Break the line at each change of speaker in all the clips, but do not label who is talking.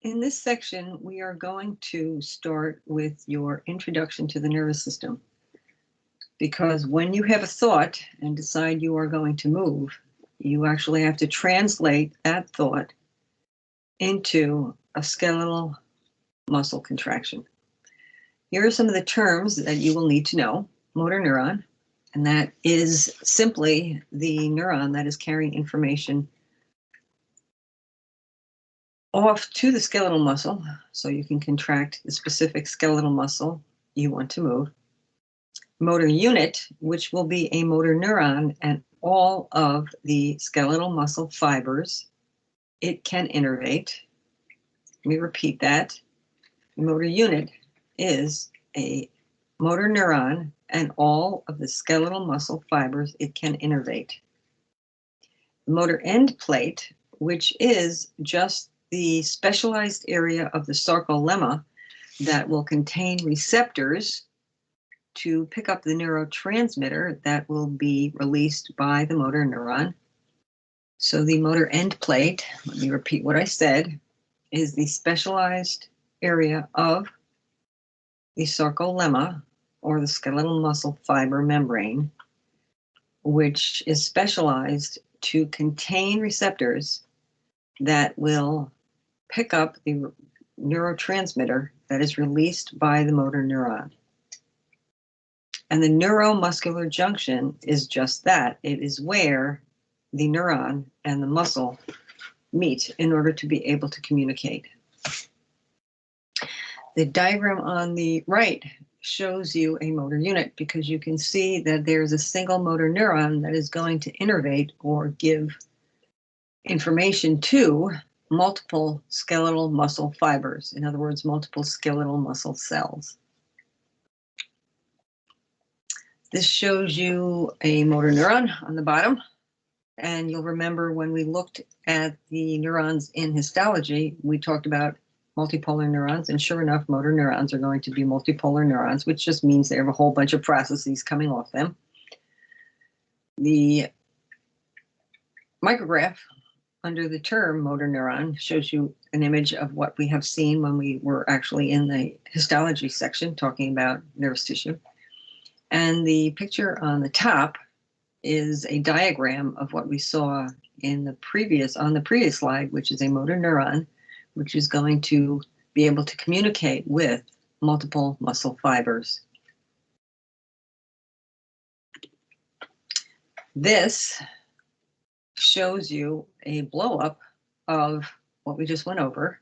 In this section, we are going to start with your introduction to the nervous system. Because when you have a thought and decide you are going to move, you actually have to translate that thought into a skeletal muscle contraction. Here are some of the terms that you will need to know. Motor neuron, and that is simply the neuron that is carrying information off to the skeletal muscle, so you can contract the specific skeletal muscle you want to move. Motor unit, which will be a motor neuron and all of the skeletal muscle fibers it can innervate. Let me repeat that. The motor unit is a motor neuron and all of the skeletal muscle fibers it can innervate. The motor end plate, which is just the specialized area of the sarcolemma that will contain receptors to pick up the neurotransmitter that will be released by the motor neuron. So the motor end plate, let me repeat what I said, is the specialized area of the sarcolemma, or the skeletal muscle fiber membrane, which is specialized to contain receptors that will pick up the neurotransmitter that is released by the motor neuron. And the neuromuscular junction is just that. It is where the neuron and the muscle meet in order to be able to communicate. The diagram on the right shows you a motor unit because you can see that there's a single motor neuron that is going to innervate or give information to multiple skeletal muscle fibers. In other words, multiple skeletal muscle cells. This shows you a motor neuron on the bottom. And you'll remember when we looked at the neurons in histology, we talked about multipolar neurons. And sure enough, motor neurons are going to be multipolar neurons, which just means they have a whole bunch of processes coming off them. The micrograph under the term motor neuron shows you an image of what we have seen when we were actually in the histology section talking about nervous tissue. And the picture on the top is a diagram of what we saw in the previous slide, which is a motor neuron, which is going to be able to communicate with multiple muscle fibers. This shows you a blow-up of what we just went over,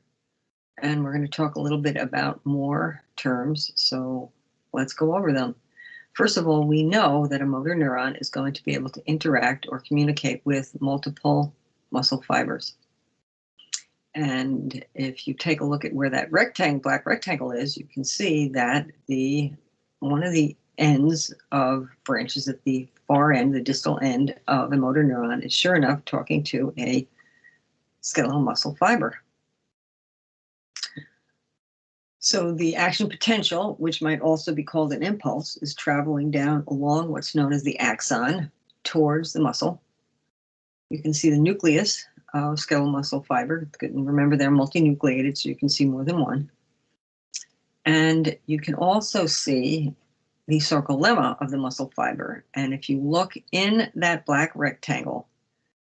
and we're going to talk a little bit about more terms, so let's go over them. First of all, we know that a motor neuron is going to be able to interact or communicate with multiple muscle fibers. And if you take a look at where that black rectangle is, you can see that one of the ends of branches at the far end, the distal end of a motor neuron, is sure enough talking to a skeletal muscle fiber. So the action potential, which might also be called an impulse, is traveling down along what's known as the axon towards the muscle. You can see the nucleus of skeletal muscle fiber. And remember, they're multinucleated, so you can see more than one. And you can also see the sarcolemma of the muscle fiber. And if you look in that black rectangle,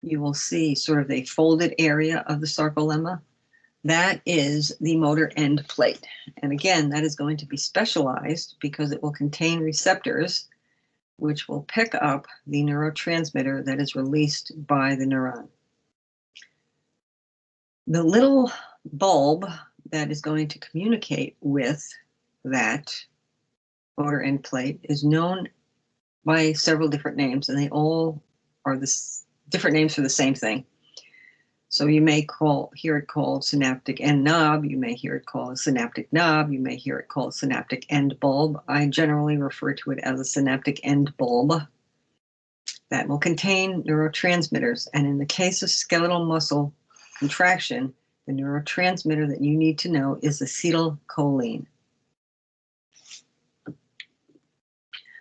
you will see sort of a folded area of the sarcolemma. That is the motor end plate. And again, that is going to be specialized because it will contain receptors which will pick up the neurotransmitter that is released by the neuron. The little bulb that is going to communicate with that motor end plate is known by several different names, and they all are different names for the same thing. So you may hear it called synaptic end knob, you may hear it called a synaptic knob, you may hear it called synaptic end bulb. I generally refer to it as a synaptic end bulb that will contain neurotransmitters. And in the case of skeletal muscle contraction, the neurotransmitter that you need to know is acetylcholine.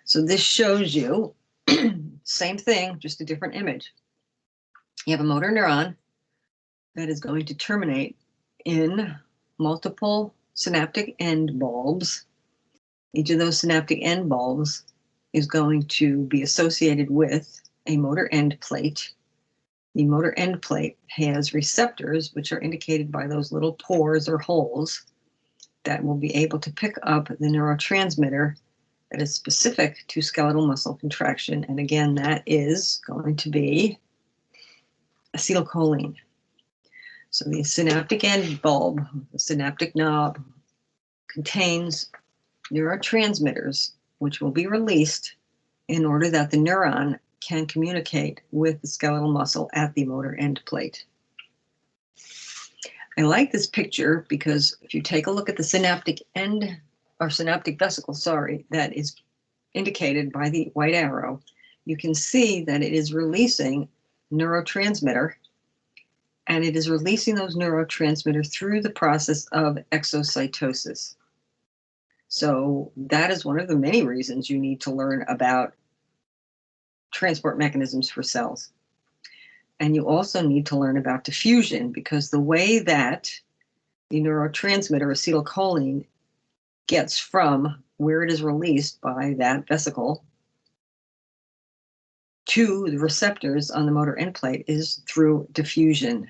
So this shows you, same thing, just a different image. You have a motor neuron that is going to terminate in multiple synaptic end bulbs. Each of those synaptic end bulbs is going to be associated with a motor end plate. The motor end plate has receptors, which are indicated by those little pores or holes that will be able to pick up the neurotransmitter that is specific to skeletal muscle contraction. And again, that is going to be acetylcholine. So the synaptic end bulb, the synaptic knob, contains neurotransmitters which will be released in order that the neuron can communicate with the skeletal muscle at the motor end plate. I like this picture because if you take a look at the synaptic end, or synaptic vesicle, sorry, that is indicated by the white arrow, you can see that it is releasing neurotransmitter, and it is releasing those neurotransmitters through the process of exocytosis. So that is one of the many reasons you need to learn about transport mechanisms for cells. And you also need to learn about diffusion, because the way that the neurotransmitter acetylcholine gets from where it is released by that vesicle to the receptors on the motor end plate is through diffusion.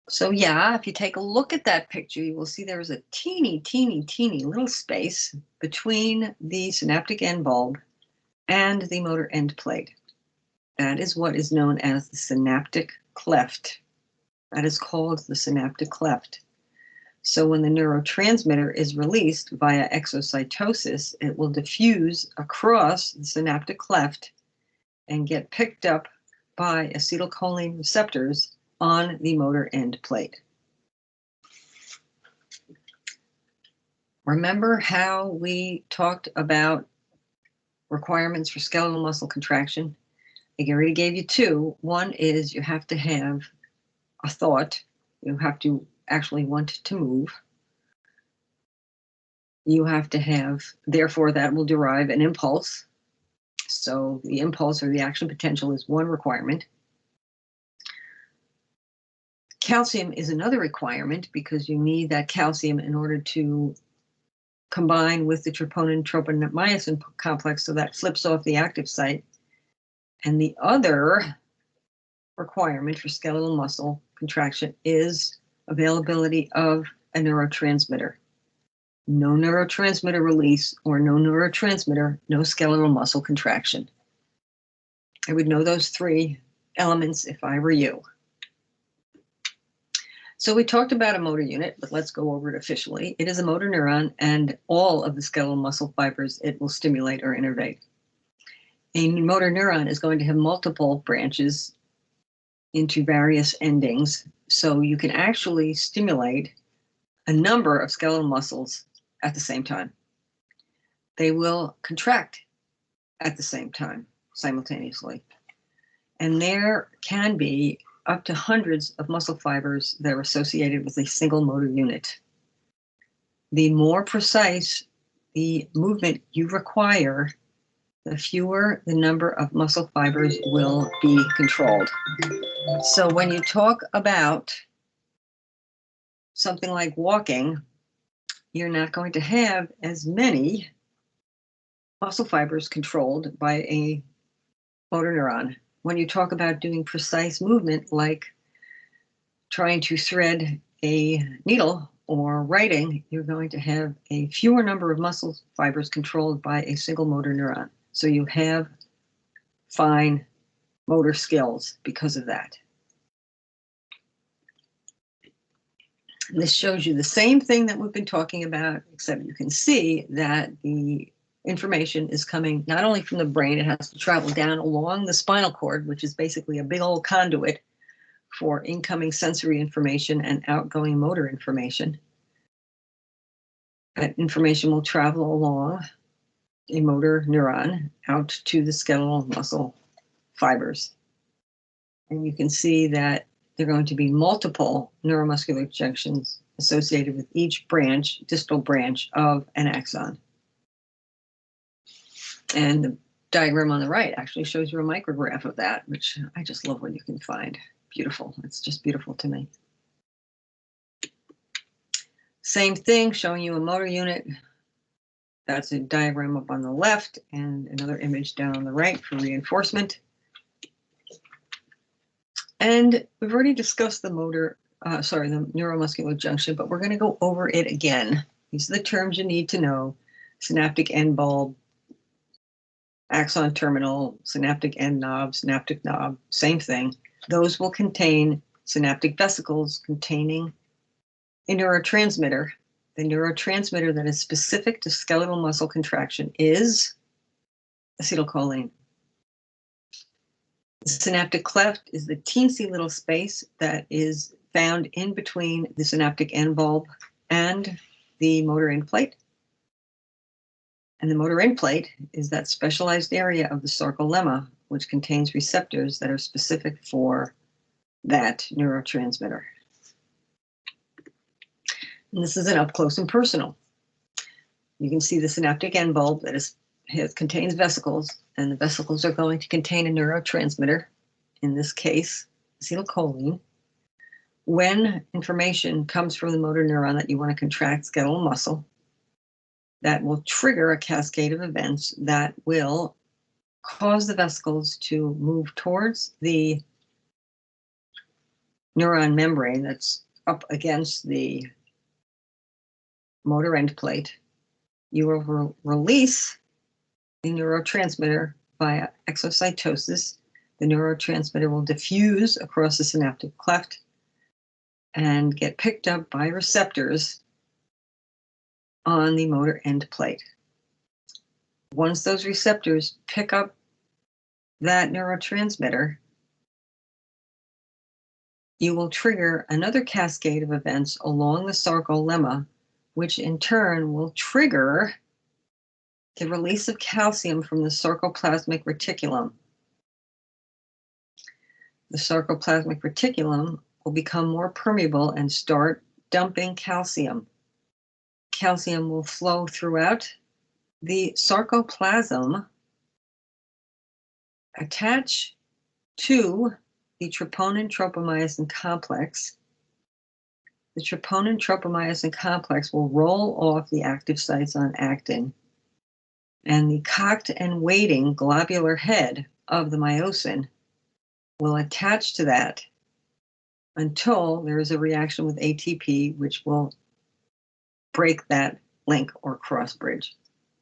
So yeah, if you take a look at that picture, you will see there is a teeny little space between the synaptic end bulb and the motor end plate. That is what is known as the synaptic cleft. That is called the synaptic cleft. So when the neurotransmitter is released via exocytosis, it will diffuse across the synaptic cleft and get picked up by acetylcholine receptors on the motor end plate. Remember how we talked about requirements for skeletal muscle contraction? I already gave you two. One is you have to have a thought. You have to actually want to move. You have to have, therefore, that will derive an impulse. So the impulse or the action potential is one requirement. Calcium is another requirement because you need that calcium in order to combine with the troponin-tropomyosin complex, so that flips off the active site. And the other requirement for skeletal muscle contraction is availability of a neurotransmitter. No neurotransmitter release or no neurotransmitter, no skeletal muscle contraction. I would know those three elements if I were you. So we talked about a motor unit, but let's go over it officially. It is a motor neuron, and all of the skeletal muscle fibers it will stimulate or innervate. A motor neuron is going to have multiple branches into various endings, so you can actually stimulate a number of skeletal muscles at the same time. They will contract at the same time, simultaneously. And there can be up to hundreds of muscle fibers that are associated with a single motor unit. The more precise the movement you require, the fewer the number of muscle fibers will be controlled. So when you talk about something like walking, you're not going to have as many muscle fibers controlled by a motor neuron. When you talk about doing precise movement, like trying to thread a needle or writing, you're going to have a fewer number of muscle fibers controlled by a single motor neuron. So you have fine motor skills because of that. And this shows you the same thing that we've been talking about, except you can see that the information is coming not only from the brain, it has to travel down along the spinal cord, which is basically a big old conduit for incoming sensory information and outgoing motor information. That information will travel along a motor neuron out to the skeletal muscle fibers. And you can see that there are going to be multiple neuromuscular junctions associated with each branch, distal branch of an axon. And the diagram on the right actually shows you a micrograph of that, which I just love when you can find. Beautiful. It's just beautiful to me. Same thing, showing you a motor unit. That's a diagram up on the left and another image down on the right for reinforcement. And we've already discussed the the neuromuscular junction, but we're going to go over it again. These are the terms you need to know. Synaptic end bulb, axon terminal, synaptic end knob, synaptic knob, same thing. Those will contain synaptic vesicles containing a neurotransmitter. The neurotransmitter that is specific to skeletal muscle contraction is acetylcholine. The synaptic cleft is the teensy little space that is found in between the synaptic end bulb and the motor end plate. And the motor end plate is that specialized area of the sarcolemma, which contains receptors that are specific for that neurotransmitter. And this is an up close and personal. You can see the synaptic end bulb that contains vesicles, and the vesicles are going to contain a neurotransmitter, in this case, acetylcholine. When information comes from the motor neuron that you want to contract skeletal muscle, that will trigger a cascade of events that will cause the vesicles to move towards the neuron membrane that's up against the motor end plate. You will release the neurotransmitter via exocytosis. The neurotransmitter will diffuse across the synaptic cleft and get picked up by receptors on the motor end plate. Once those receptors pick up that neurotransmitter, you will trigger another cascade of events along the sarcolemma, which in turn will trigger the release of calcium from the sarcoplasmic reticulum. The sarcoplasmic reticulum will become more permeable and start dumping calcium. Calcium will flow throughout the sarcoplasm, attach to the troponin tropomyosin complex. The troponin tropomyosin complex will roll off the active sites on actin, and the cocked and waiting globular head of the myosin will attach to that until there is a reaction with ATP, which will break that link or cross bridge.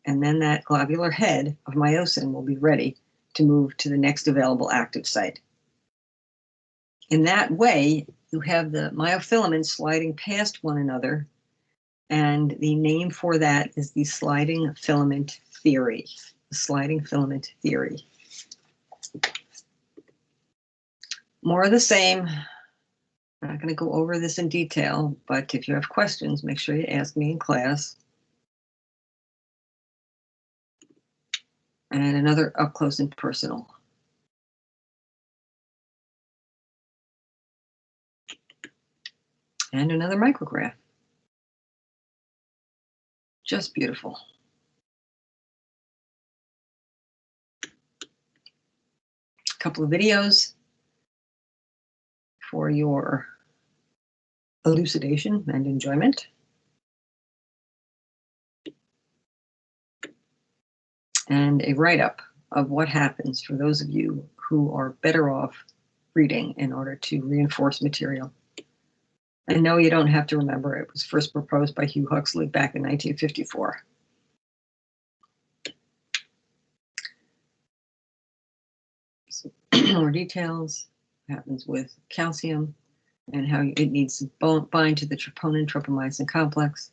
And then that globular head of myosin will be ready to move to the next available active site. In that way, you have the myofilaments sliding past one another, and the name for that is the sliding filament theory. The sliding filament theory. More of the same. I'm not going to go over this in detail, but if you have questions, make sure you ask me in class. And another up close and personal. And another micrograph. Just beautiful. A couple of videos for your elucidation and enjoyment. And a write-up of what happens for those of you who are better off reading in order to reinforce material. And no, you don't have to remember it was first proposed by Hugh Huxley back in 1954. So, more details. What happens with calcium and how it needs to bind to the troponin tropomyosin complex.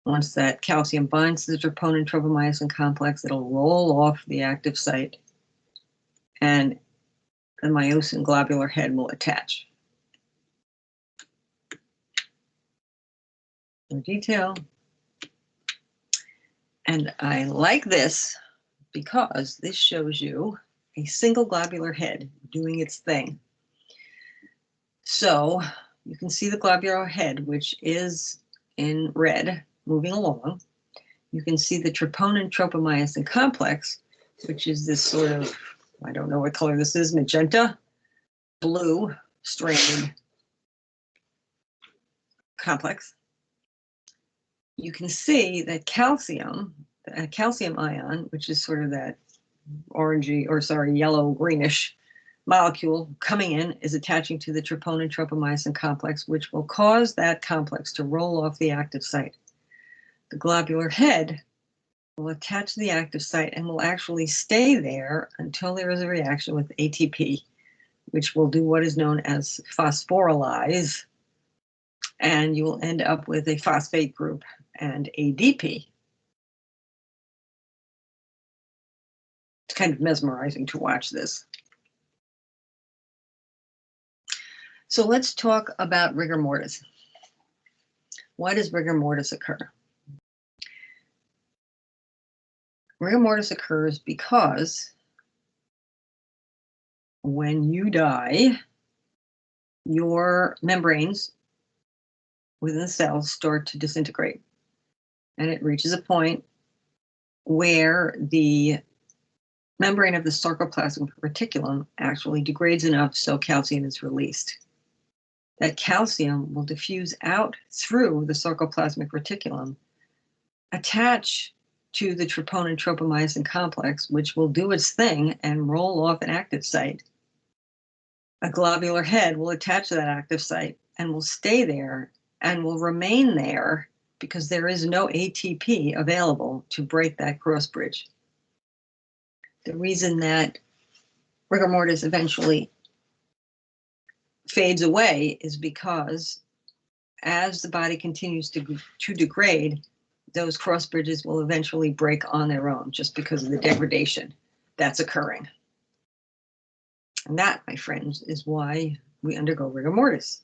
Once that calcium binds to the troponin tropomyosin complex, it'll roll off the active site and the myosin globular head will attach. More detail. And I like this because this shows you a single globular head doing its thing. So you can see the globular head, which is in red, moving along. You can see the troponin tropomyosin complex, which is this sort of, I don't know what color this is, magenta, blue stranded complex. you can see that calcium, a calcium ion, which is sort of that orangey, or sorry, yellow greenish molecule coming in, is attaching to the troponin tropomyosin complex, which will cause that complex to roll off the active site. The globular head will attach to the active site and will actually stay there until there is a reaction with ATP, which will do what is known as phosphorylize, and you will end up with a phosphate group and ADP. It's kind of mesmerizing to watch this. So let's talk about rigor mortis. Why does rigor mortis occur? Rigor mortis occurs because when you die, your membranes within the cells start to disintegrate. And it reaches a point where the membrane of the sarcoplasmic reticulum actually degrades enough so calcium is released. That calcium will diffuse out through the sarcoplasmic reticulum, attach to the troponin tropomyosin complex, which will do its thing and roll off an active site. A globular head will attach to that active site and will stay there and will remain there because there is no ATP available to break that cross bridge. The reason that rigor mortis eventually fades away is because as the body continues to degrade, those cross bridges will eventually break on their own just because of the degradation that's occurring. And that, my friends, is why we undergo rigor mortis.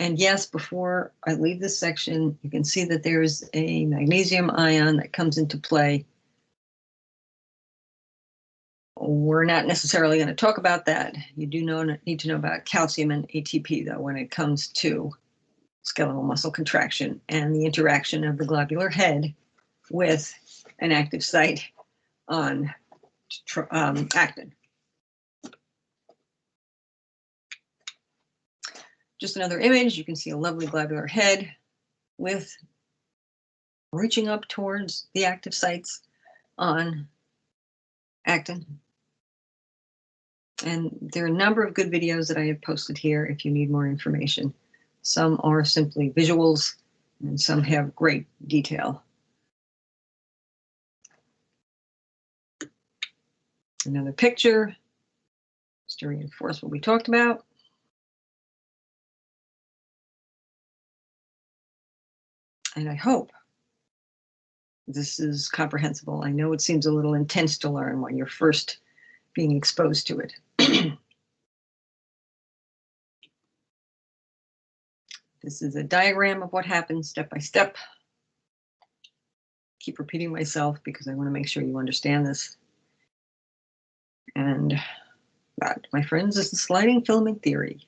And yes, before I leave this section, you can see that there's a magnesium ion that comes into play. We're not necessarily going to talk about that. You do need to know about calcium and ATP, though, when it comes to skeletal muscle contraction and the interaction of the globular head with an active site on actin. Just another image, you can see a lovely globular head with reaching up towards the active sites on actin. And there are a number of good videos that I have posted here if you need more information. Some are simply visuals, and some have great detail. Another picture, just to reinforce what we talked about. And I hope this is comprehensible. I know it seems a little intense to learn when you're first being exposed to it. This is a diagram of what happens step by step. Keep repeating myself because I want to make sure you understand this. And that, my friends, is the sliding filament theory.